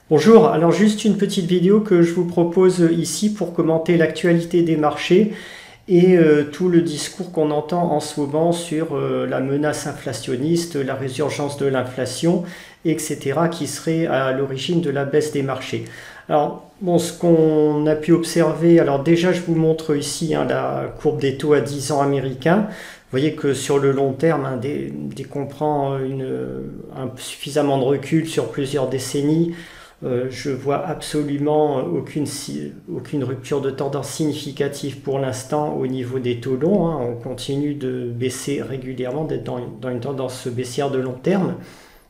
Bonjour, alors juste une petite vidéo que je vous propose ici pour commenter l'actualité des marchés et tout le discours qu'on entend en ce moment sur la menace inflationniste, la résurgence de l'inflation, etc., qui serait à l'origine de la baisse des marchés. Alors, bon, ce qu'on a pu observer, alors déjà je vous montre ici la courbe des taux à 10 ans américains. Vous voyez que sur le long terme, dès qu'on prend suffisamment de recul sur plusieurs décennies, je vois absolument aucune rupture de tendance significative pour l'instant au niveau des taux longs. On continue de baisser régulièrement, d'être dans une tendance baissière de long terme,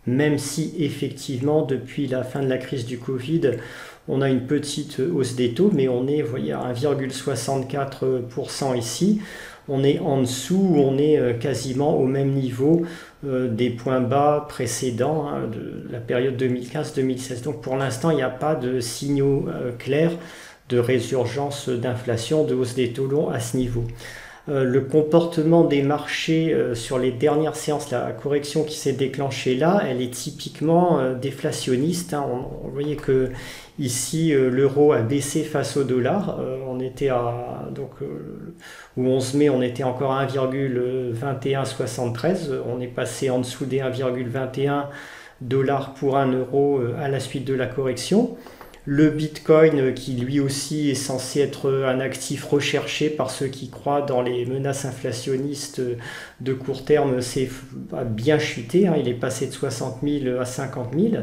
même si effectivement depuis la fin de la crise du Covid, on a une petite hausse des taux, mais on est, vous voyez, à 1,64% ici. On est en dessous, on est quasiment au même niveau des points bas précédents de la période 2015-2016. Donc pour l'instant, il n'y a pas de signaux clairs de résurgence d'inflation, de hausse des taux longs à ce niveau. Le comportement des marchés sur les dernières séances, la correction qui s'est déclenchée là, elle est typiquement déflationniste. Vous voyez que ici l'euro a baissé face au dollar. On était au 11 mai, on était encore à 1,2173. On est passé en dessous des 1,21 $ pour 1 euro à la suite de la correction. Le Bitcoin, qui lui aussi est censé être un actif recherché par ceux qui croient dans les menaces inflationnistes de court terme, a bien chuté. Il est passé de 60 000 à 50 000.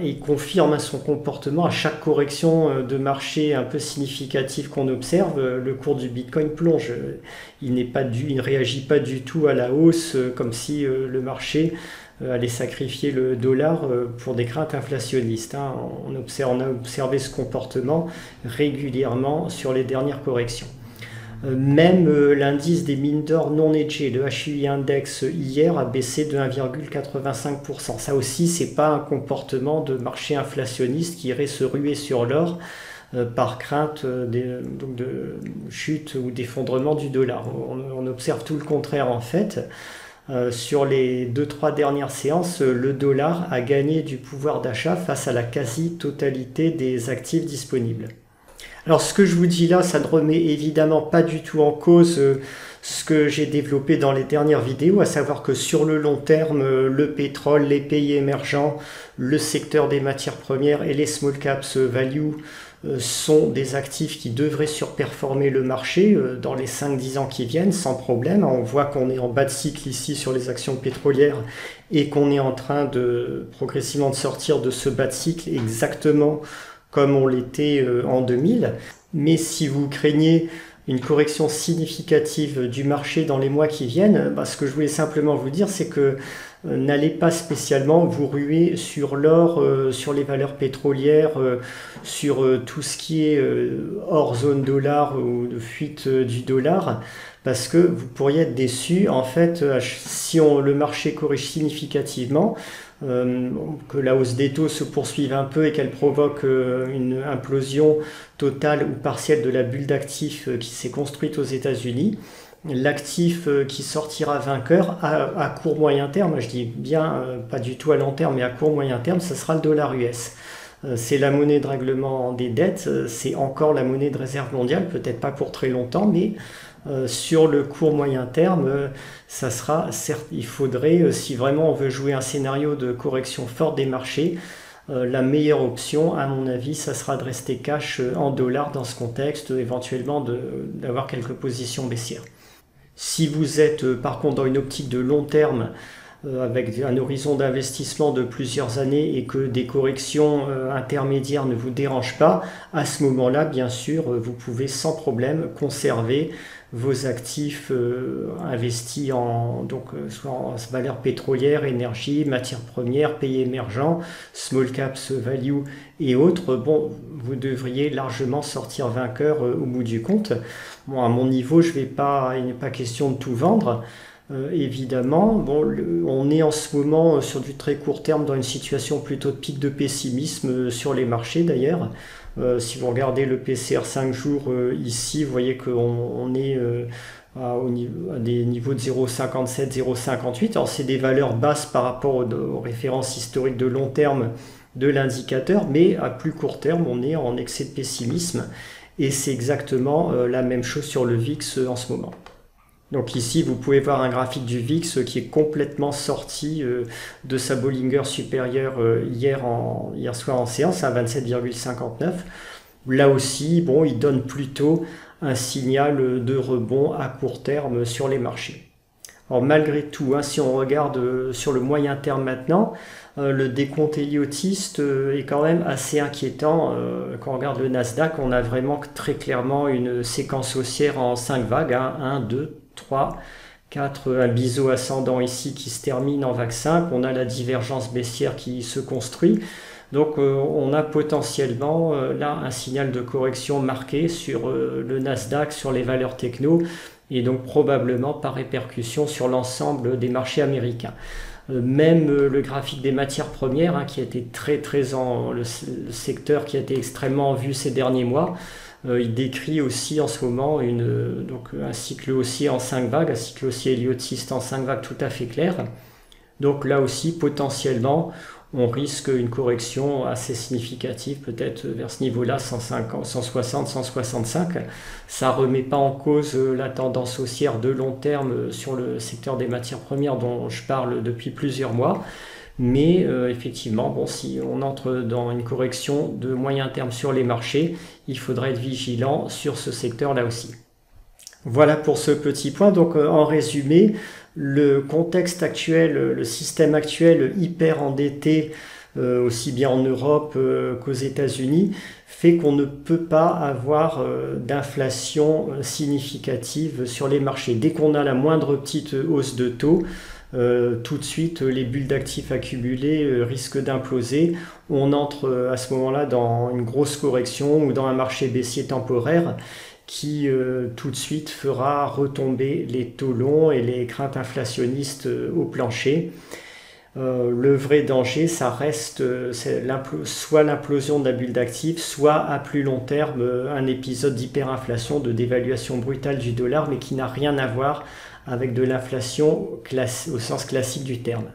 Et il confirme son comportement à chaque correction de marché un peu significative qu'on observe. Le cours du Bitcoin plonge. Il ne réagit pas du tout à la hausse, comme si le marché allait sacrifier le dollar pour des craintes inflationnistes. On a observé ce comportement régulièrement sur les dernières corrections. Même l'indice des mines d'or non hedgées, le HUI Index, hier a baissé de 1,85%. Ça aussi, ce n'est pas un comportement de marché inflationniste qui irait se ruer sur l'or par crainte de chute ou d'effondrement du dollar. On observe tout le contraire en fait. Sur les 2-3 dernières séances, le dollar a gagné du pouvoir d'achat face à la quasi-totalité des actifs disponibles. Alors ce que je vous dis là, ça ne remet évidemment pas du tout en cause ce que j'ai développé dans les dernières vidéos, à savoir que sur le long terme, le pétrole, les pays émergents, le secteur des matières premières et les small caps value sont des actifs qui devraient surperformer le marché dans les 5-10 ans qui viennent sans problème. On voit qu'on est en bas de cycle ici sur les actions pétrolières et qu'on est en train de progressivement de sortir de ce bas de cycle exactement comme on l'était en 2000. Mais si vous craignez une correction significative du marché dans les mois qui viennent, ce que je voulais simplement vous dire, c'est que n'allez pas spécialement vous ruer sur l'or, sur les valeurs pétrolières, sur tout ce qui est hors zone dollar ou de fuite du dollar, parce que vous pourriez être déçu. En fait, si le marché corrige significativement, que la hausse des taux se poursuive un peu et qu'elle provoque une implosion totale ou partielle de la bulle d'actifs qui s'est construite aux États-Unis, l'actif qui sortira vainqueur à court moyen terme, je dis bien pas du tout à long terme, mais à court moyen terme, ce sera le dollar US. C'est la monnaie de règlement des dettes, c'est encore la monnaie de réserve mondiale, peut-être pas pour très longtemps, mais sur le court moyen terme, ça sera, certes, il faudrait, si vraiment on veut jouer un scénario de correction forte des marchés, la meilleure option, à mon avis, ça sera de rester cash en dollars dans ce contexte, éventuellement d'avoir quelques positions baissières. Si vous êtes par contre dans une optique de long terme, avec un horizon d'investissement de plusieurs années et que des corrections intermédiaires ne vous dérangent pas, à ce moment-là, bien sûr, vous pouvez sans problème conserver vos actifs investis soit en valeurs pétrolières, énergie, matières premières, pays émergents, small caps value et autres. Bon, vous devriez largement sortir vainqueur au bout du compte. Bon, à mon niveau, il n'est pas question de tout vendre. Évidemment, on est en ce moment sur du très court terme dans une situation plutôt de pic de pessimisme sur les marchés d'ailleurs. Si vous regardez le PCR 5 jours ici, vous voyez qu'on est à des niveaux de 0,57, 0,58. Alors c'est des valeurs basses par rapport aux références historiques de long terme de l'indicateur, mais à plus court terme, on est en excès de pessimisme. Et c'est exactement la même chose sur le VIX en ce moment. Donc ici, vous pouvez voir un graphique du VIX qui est complètement sorti de sa Bollinger supérieure hier soir en séance, à 27,59. Là aussi, bon, il donne plutôt un signal de rebond à court terme sur les marchés. Alors malgré tout, si on regarde sur le moyen terme maintenant, le décompte héliotiste est quand même assez inquiétant. Quand on regarde le Nasdaq, on a vraiment très clairement une séquence haussière en 5 vagues, 1, 2, 3, 4, un biseau ascendant ici qui se termine en vague 5, on a la divergence baissière qui se construit. Donc on a potentiellement là un signal de correction marqué sur le Nasdaq, sur les valeurs techno, et donc probablement par répercussion sur l'ensemble des marchés américains. Même le graphique des matières premières, qui a été très le secteur qui a été extrêmement vu ces derniers mois, il décrit aussi en ce moment un cycle haussier en 5 vagues, un cycle haussier héliotiste en 5 vagues tout à fait clair. Donc là aussi, potentiellement, on risque une correction assez significative, peut-être vers ce niveau-là, 150, 160, 165. Ça ne remet pas en cause la tendance haussière de long terme sur le secteur des matières premières dont je parle depuis plusieurs mois. Mais effectivement, bon, si on entre dans une correction de moyen terme sur les marchés, il faudrait être vigilant sur ce secteur-là aussi. Voilà pour ce petit point. Donc en résumé, le contexte actuel, le système actuel hyper endetté, aussi bien en Europe qu'aux États-Unis, fait qu'on ne peut pas avoir d'inflation significative sur les marchés. Dès qu'on a la moindre petite hausse de taux, tout de suite les bulles d'actifs accumulées risquent d'imploser. On entre à ce moment-là dans une grosse correction ou dans un marché baissier temporaire qui tout de suite fera retomber les taux longs et les craintes inflationnistes au plancher. Le vrai danger, ça reste soit l'implosion de la bulle d'actifs, soit à plus long terme un épisode d'hyperinflation, de dévaluation brutale du dollar, mais qui n'a rien à voir avec de l'inflation au sens classique du terme.